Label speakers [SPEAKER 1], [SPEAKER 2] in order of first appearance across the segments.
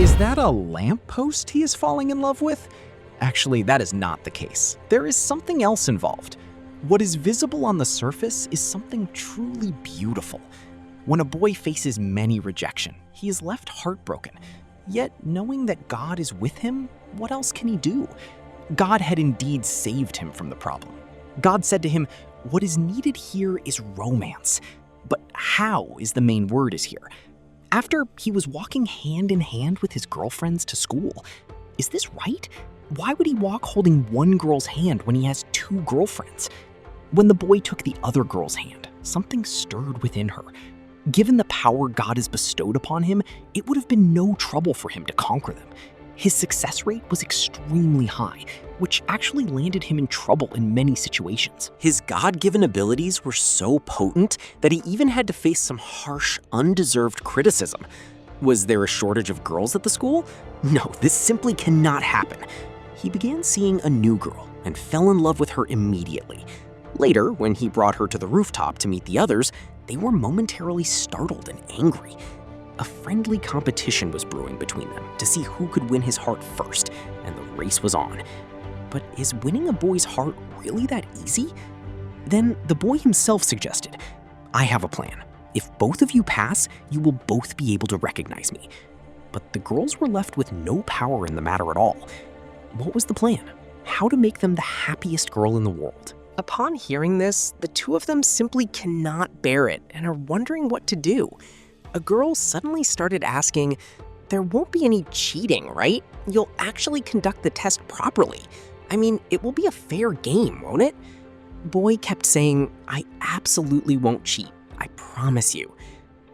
[SPEAKER 1] Is that a lamppost he is falling in love with? Actually, that is not the case. There is something else involved. What is visible on the surface is something truly beautiful. When a boy faces many rejection, he is left heartbroken. Yet, knowing that God is with him, what else can he do? God had indeed saved him from the problem. God said to him, "What is needed here is romance." But how is the main word is here. After he was walking hand in hand with his girlfriends to school. Is this right? Why would he walk holding one girl's hand when he has two girlfriends? When the boy took the other girl's hand, something stirred within her. Given the power God has bestowed upon him, it would have been no trouble for him to conquer them. His success rate was extremely high, which actually landed him in trouble in many situations. His God-given abilities were so potent that he even had to face some harsh, undeserved criticism. Was there a shortage of girls at the school? No, this simply cannot happen. He began seeing a new girl and fell in love with her immediately. Later, when he brought her to the rooftop to meet the others, they were momentarily startled and angry. A friendly competition was brewing between them to see who could win his heart first, and the race was on. But is winning a boy's heart really that easy? Then the boy himself suggested, "I have a plan. If both of you pass, you will both be able to recognize me." But the girls were left with no power in the matter at all. What was the plan? How to make them the happiest girl in the world? Upon hearing this, the two of them simply cannot bear it and are wondering what to do. A girl suddenly started asking, "There won't be any cheating, right? You'll actually conduct the test properly. I mean, it will be a fair game, won't it?" Boy kept saying, "I absolutely won't cheat. I promise you."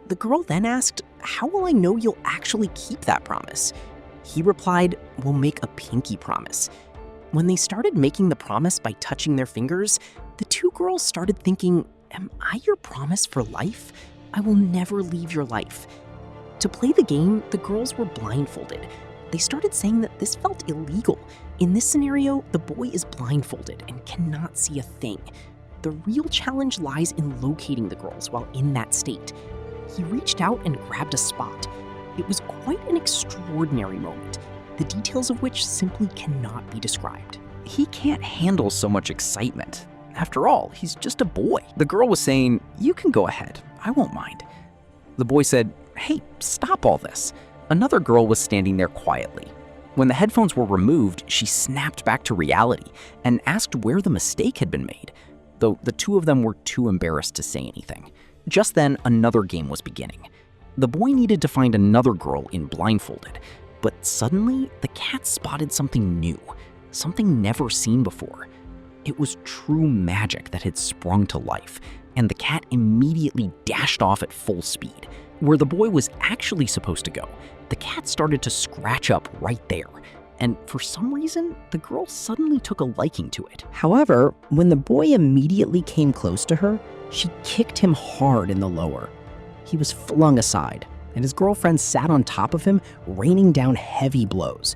[SPEAKER 1] The girl then asked, "How will I know you'll actually keep that promise?" He replied, "We'll make a pinky promise." When they started making the promise by touching their fingers, the two girls started thinking, "Am I your promise for life? I will never leave your life." To play the game, the girls were blindfolded. They started saying that this felt illegal. In this scenario, the boy is blindfolded and cannot see a thing. The real challenge lies in locating the girls while in that state. He reached out and grabbed a spot. It was quite an extraordinary moment, the details of which simply cannot be described. He can't handle so much excitement. After all, he's just a boy. The girl was saying, "You can go ahead, I won't mind." The boy said, "Hey, stop all this." Another girl was standing there quietly. When the headphones were removed, she snapped back to reality and asked where the mistake had been made, though the two of them were too embarrassed to say anything. Just then, another game was beginning. The boy needed to find another girl in blindfolded, but suddenly the cat spotted something new, something never seen before. It was true magic that had sprung to life, and the cat immediately dashed off at full speed. Where the boy was actually supposed to go, the cat started to scratch up right there, and for some reason, the girl suddenly took a liking to it. However, when the boy immediately came close to her, she kicked him hard in the lower. He was flung aside, and his girlfriend sat on top of him, raining down heavy blows.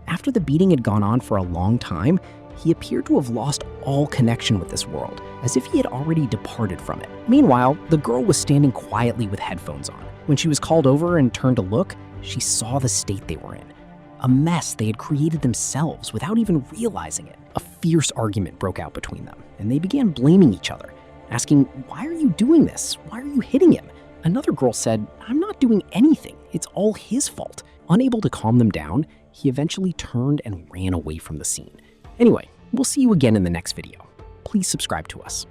[SPEAKER 1] After the beating had gone on for a long time, he appeared to have lost all connection with this world, as if he had already departed from it. Meanwhile, the girl was standing quietly with headphones on. When she was called over and turned to look, she saw the state they were in. A mess they had created themselves without even realizing it. A fierce argument broke out between them, and they began blaming each other, asking, "Why are you doing this? Why are you hitting him?" Another girl said, "I'm not doing anything. It's all his fault." Unable to calm them down, he eventually turned and ran away from the scene. Anyway, we'll see you again in the next video. Please subscribe to us.